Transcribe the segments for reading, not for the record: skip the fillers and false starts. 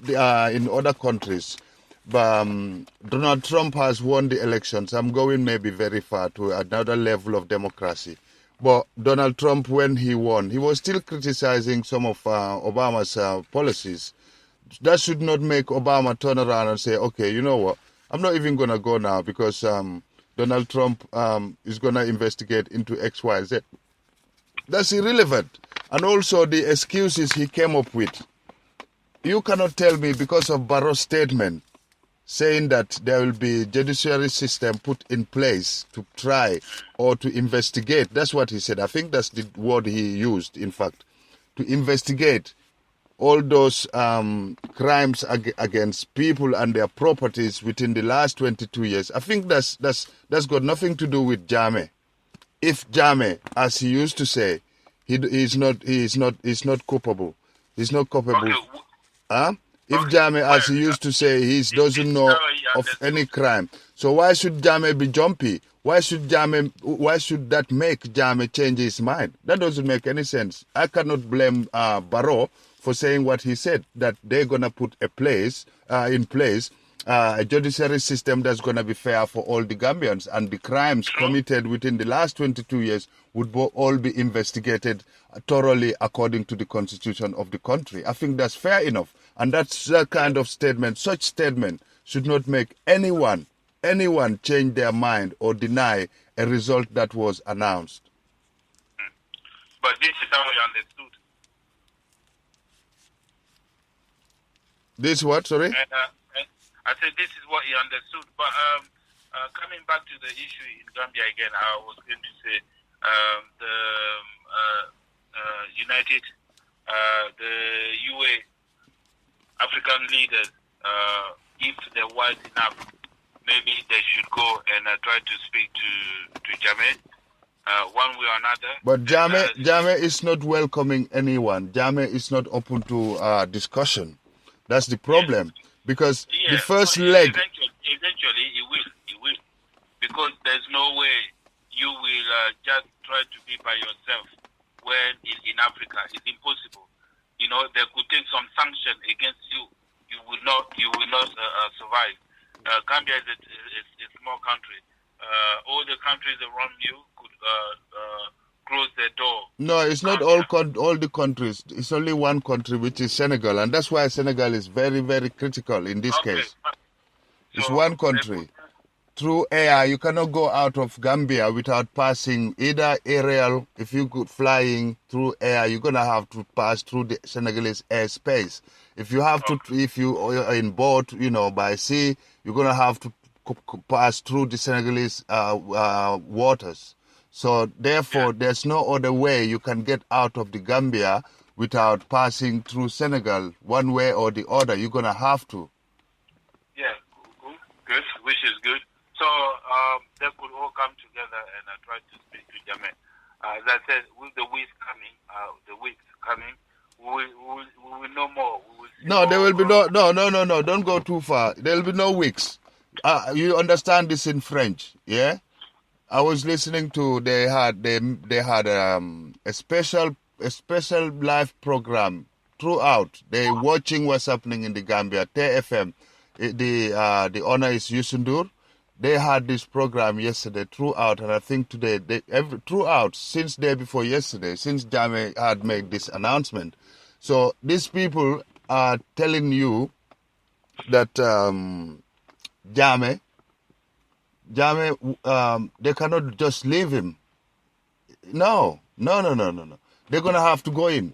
in other countries, Donald Trump has won the elections. I'm going maybe very far to another level of democracy. But Donald Trump, when he won, he was still criticizing some of Obama's policies. That should not make Obama turn around and say, okay, you know what, I'm not even going to go now because Donald Trump is going to investigate into X, Y, Z. That's irrelevant. And also the excuses he came up with. You cannot tell me because of Barro's statement saying that there will be judiciary system put in place to try or to investigate. That's what he said. I think that's the word he used, in fact, to investigate all those crimes against people and their properties within the last 22 years. I think that's got nothing to do with Jammeh. If Jammeh, as he used to say, he's not culpable. He's not culpable. Okay. If Jammeh, as he used to say, he doesn't know of any crime. So why should Jammeh be jumpy? Why should that make Jammeh change his mind? That doesn't make any sense. I cannot blame Barrow for saying what he said, that they're going to put in place a judiciary system that's going to be fair for all the Gambians, and the crimes committed within the last 22 years would all be investigated thoroughly according to the constitution of the country. I think that's fair enough. And that's that kind of statement. Such statement should not make anyone change their mind or deny a result that was announced. But this is how you understood. This what, sorry? I said this is what he understood. But coming back to the issue in Gambia again, I was going to say the UA African leaders, if they're wise enough, maybe they should go and try to speak to Jammeh, one way or another. But Jammeh is not welcoming anyone. Jammeh is not open to discussion. That's the problem. Yes. Because the first leg... Eventually, he will. Because there's no way you will just try to be by yourself when in Africa. It's impossible. You know, they could take some sanction against you. You will not survive. Gambia is a small country. All the countries around you could close their door. No, it's not all the countries. It's only one country, which is Senegal, and that's why Senegal is very, very critical in this case. It's one country. Through air, you cannot go out of Gambia without passing either aerial. If you could flying through air, you're gonna have to pass through the Senegalese airspace. If you are in boat, by sea, you're gonna have to pass through the Senegalese waters. So therefore, there's no other way you can get out of the Gambia without passing through Senegal, one way or the other. You're gonna have to. Yeah, good. Which is good. So they could all come together and try to speak to Jammeh. As I said, with the weeks coming, we will know more. No, there will be no. Don't go too far. There will be no weeks. You understand this in French, yeah? I was listening to they had a special live program throughout. They watching what's happening in the Gambia. TFM, the owner is Yusundur. They had this program yesterday throughout, and I think today throughout since day before yesterday, since Jammeh had made this announcement. So these people are telling you that Jammeh, they cannot just leave him. No. They're gonna have to go in,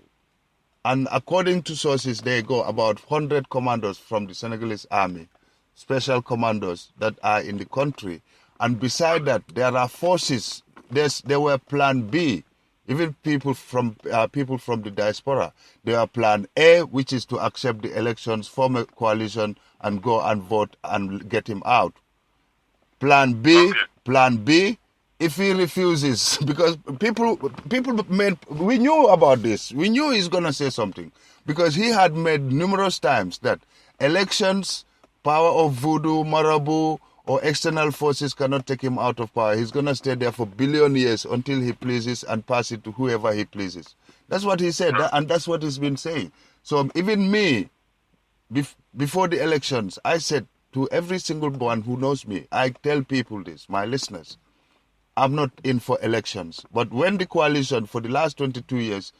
and according to sources, they go about 100 commandos from the Senegalese army. Special commandos that are in the country, and beside that there are forces. There were Plan B, even people from the diaspora. There are Plan A, which is to accept the elections, form a coalition, and go and vote and get him out. Plan B, if he refuses, because we knew about this. We knew he's gonna say something because he had made numerous times that elections. Power of voodoo, marabu, or external forces cannot take him out of power. He's going to stay there for billion years until he pleases and pass it to whoever he pleases. That's what he said, and that's what he's been saying. So even me, before the elections, I said to every single one who knows me, I tell people this, my listeners, I'm not in for elections. But when the coalition for the last 22 years,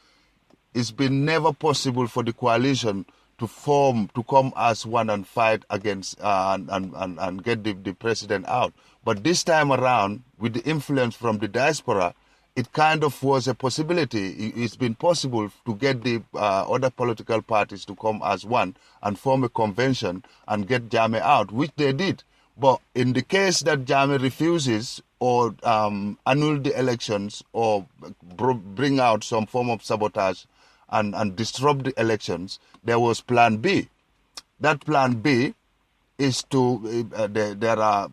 it's been never possible for the coalition to form, to come as one and fight against and get the president out. But this time around, with the influence from the diaspora, it kind of was a possibility. It's been possible to get the other political parties to come as one and form a convention and get Jammeh out, which they did. But in the case that Jammeh refuses or annul the elections or bring out some form of sabotage and disrupt the elections, there was Plan B. That Plan B is to, there are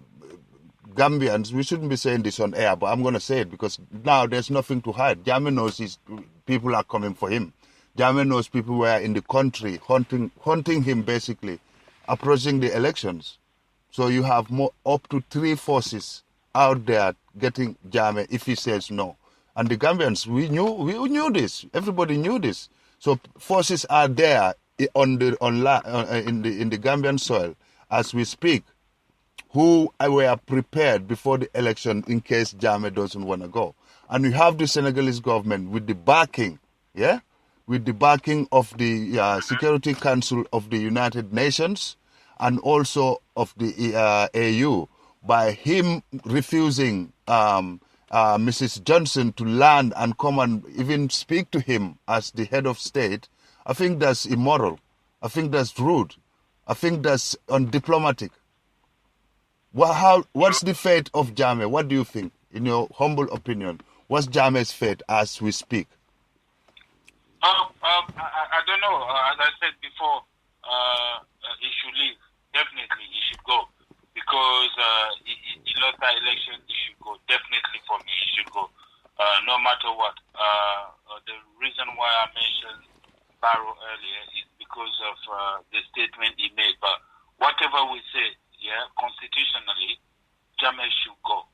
Gambians, we shouldn't be saying this on air, but I'm going to say it because now there's nothing to hide. Jammeh knows people are coming for him. Jammeh knows people were in the country hunting him basically, approaching the elections. So you have up to 3 forces out there getting Jammeh if he says no. And the Gambians, we knew this. Everybody knew this. So forces are there in the Gambian soil as we speak, who were prepared before the election in case Jammeh doesn't want to go. And we have the Senegalese government with the backing, with the backing of the Security Council of the United Nations and also of the AU, by him refusing Mrs. Johnson to land and come and even speak to him as the head of state. I think that's immoral. I think that's rude. I think that's undiplomatic. What's the fate of Jammeh? What do you think, in your humble opinion? What's Jammeh's fate as we speak? I don't know. As I said before, he should leave. Definitely, he should go. Because he lost that election, he should go. Definitely for me, he should go. No matter what. The reason why I mentioned Barrow earlier is because of the statement he made. But whatever we say, constitutionally, Jammeh should go.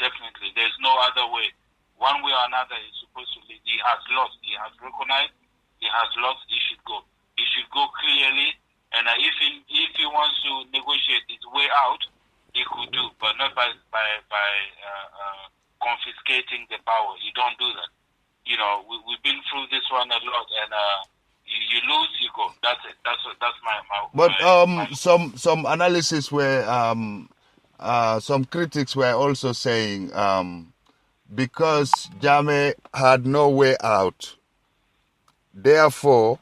Definitely. There's no other way. One way or another, he's supposed to leave. He has lost. He has recognized. He has lost. He should go. He should go clearly. And if he wants to negotiate his way out, he could do, but not by confiscating the power. You don't do that. You know, we've been through this one a lot, and you lose, you go. That's it. That's my. But some analysis were some critics were also saying because Jammeh had no way out, therefore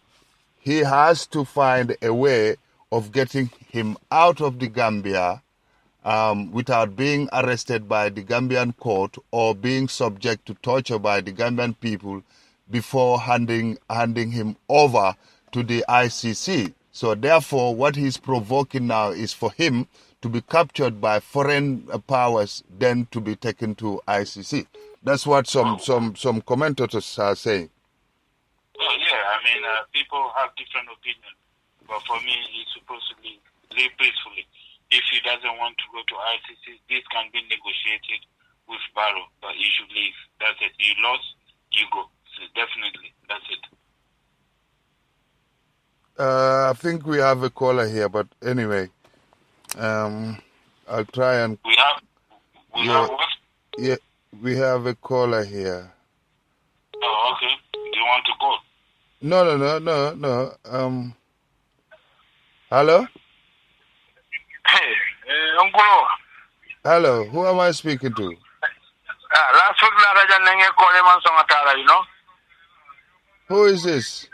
he has to find a way of getting him out of the Gambia without being arrested by the Gambian court or being subject to torture by the Gambian people before handing him over to the ICC. So therefore, what he's provoking now is for him to be captured by foreign powers, then to be taken to ICC. That's what some commentators are saying. Oh, yeah, I mean, people have different opinions. But for me, he's supposed to live peacefully. If he doesn't want to go to ICC, this can be negotiated with Barrow, but he should leave. That's it. You lost, you go. So definitely, that's it. I think we have a caller here, but anyway, I'll try and... We have what? Yeah, we have a caller here. Oh, okay. Do you want to call? No. Hello? Hey, Uncle. Hello, who am I speaking to? Last week, you know? Who is this?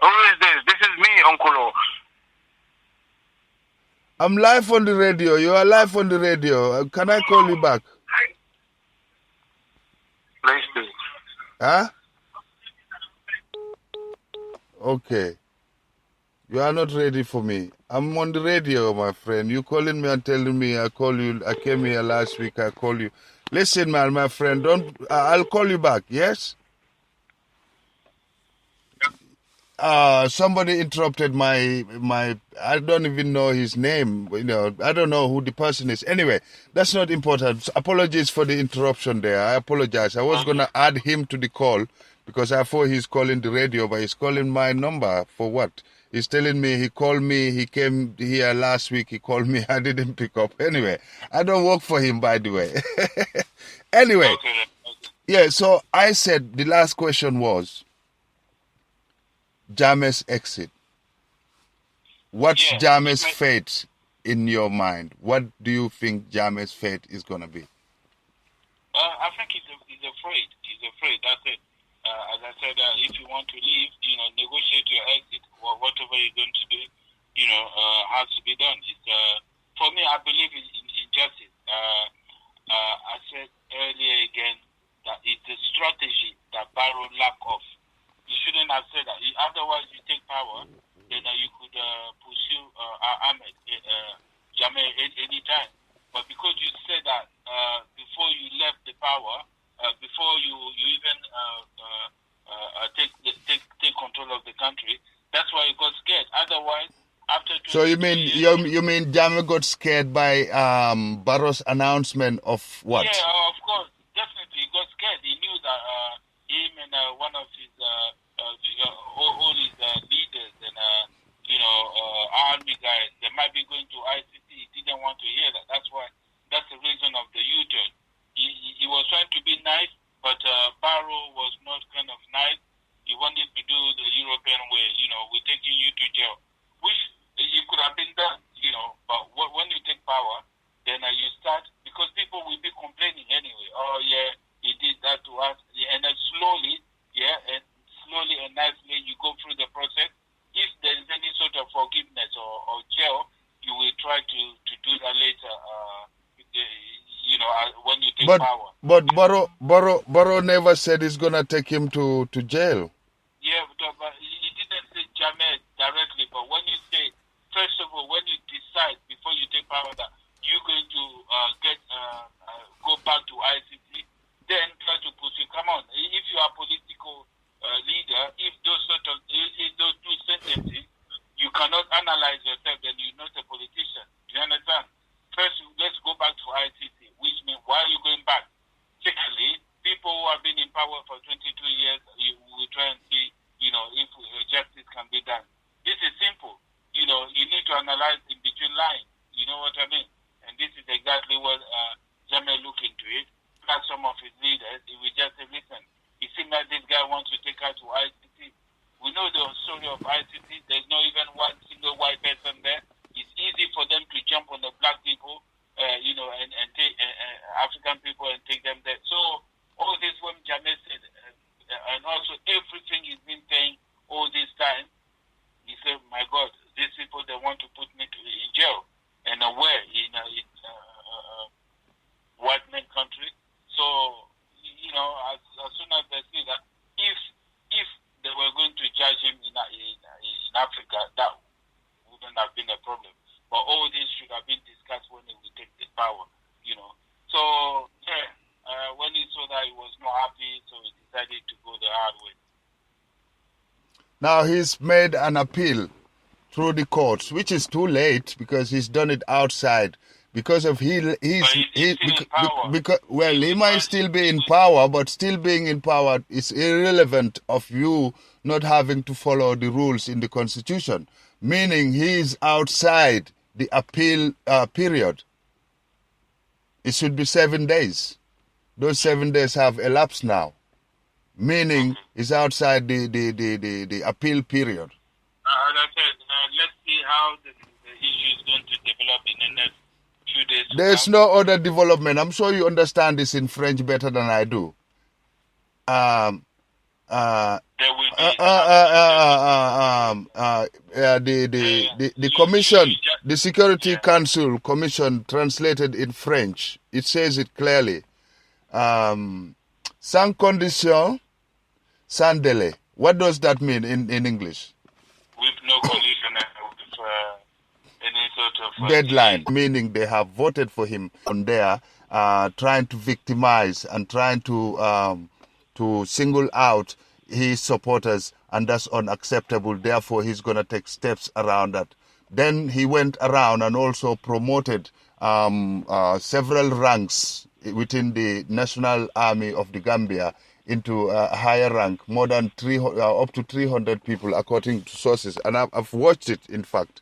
Who is this? This is me, Uncle. I'm live on the radio. You are live on the radio. Can I call you back? Please do. Huh? Okay. You are not ready for me. I'm on the radio, my friend. You calling me and telling me I call you. I came here last week. I call you. Listen, man, my friend. Don't. I'll call you back. Yes. Somebody interrupted my. I don't even know his name. You know, I don't know who the person is. Anyway, that's not important. Apologies for the interruption there. I apologize. I was gonna add him to the call because I thought he's calling the radio, but he's calling my number for what? He's telling me, he called me, he came here last week, he called me, I didn't pick up. Anyway, I don't work for him, by the way. Anyway, Okay. yeah, so I said the last question was Jammeh's exit. What's Yeah. Jammeh's fate in your mind? What do you think Jammeh's fate is going to be? I think he's afraid. He's afraid. That's it. As I said, if you want to leave, negotiate your exit. Or whatever you're going to do, has to be done. It's, for me, I believe in justice. I said earlier again that it's a strategy that Barrow lack of. You shouldn't have said that. Otherwise, you take power, then you could pursue Ahmed, Jammeh any time. But because you said that before you left the power, before you even take control of the country, that's why you got scared. Otherwise, after 22 So you mean years, you mean Jammeh got scared by Barrow's announcement of what? Yeah, of course, definitely, he got scared. He knew that him and one of his all his leaders and army guys, they might be going to ICC. He didn't want to hear that. That's the reason of the U-turn. He was trying to be nice, but Barrow was not kind of nice. He wanted to do the European way. We're taking you to jail, which it could have been done. But when you take power, then you start, because people will be complaining anyway. Oh yeah, he did that to us, and then slowly and nicely you go through the process. If there is any sort of forgiveness or jail, you will try to do that later. When you take power. But Barrow never said he's gonna take him to jail. Yeah, but he didn't say Jammeh directly. But when you say, first of all, when you decide before you take power that you're going to go back to ICC, then try to pursue. Come on, if you are a political leader, if those two sentences, you cannot analyze yourself, then you're not a politician. Do you understand? First, let's go back to ICC, which means why are you going back? Secondly, people who have been in power for 22 years, you will try and see, if justice can be done. This is simple. You need to analyze in between lines. You know what I mean? And this is exactly what Jammeh looked into it. Plus some of his leaders, he will just say, listen, it seems like this guy wants to take us to ICC. We know the story of ICC. There's not even one single white person there. It's easy for them to jump on the black people, and take African people and take them there. So all this when Jammeh said, and also everything he's been saying all this time, he said, my God, these people, they want to put me in jail. And where? In white man country. So, as soon as they see that, if they were going to judge him in Africa, that wouldn't have been a problem. But all this should have been discussed when he would take the power, So, when he saw that, he was not happy, so he decided to go the hard way. Now he's made an appeal through the courts, which is too late because he's done it outside. Because of he might still be in power, but still being in power is irrelevant of you not having to follow the rules in the constitution. Meaning he is outside the appeal period. It should be 7 days. Those 7 days have elapsed now. Meaning it's outside the appeal period. As I said, let's see how the issue is going to develop in the next few days. There's no other development. I'm sure you understand this in French better than I do. There will The commission, the Security Council Commission, translated in French, it says it clearly. Sans condition, sans délai. What does that mean in English? With no condition, with any sort of deadline, meaning they have voted for him on there, trying to victimize and trying to single out his supporters, and that's unacceptable. Therefore, he's going to take steps around that. Then he went around and also promoted several ranks within the National Army of the Gambia into a higher rank, more than up to 300 people, according to sources. And I've watched it, in fact.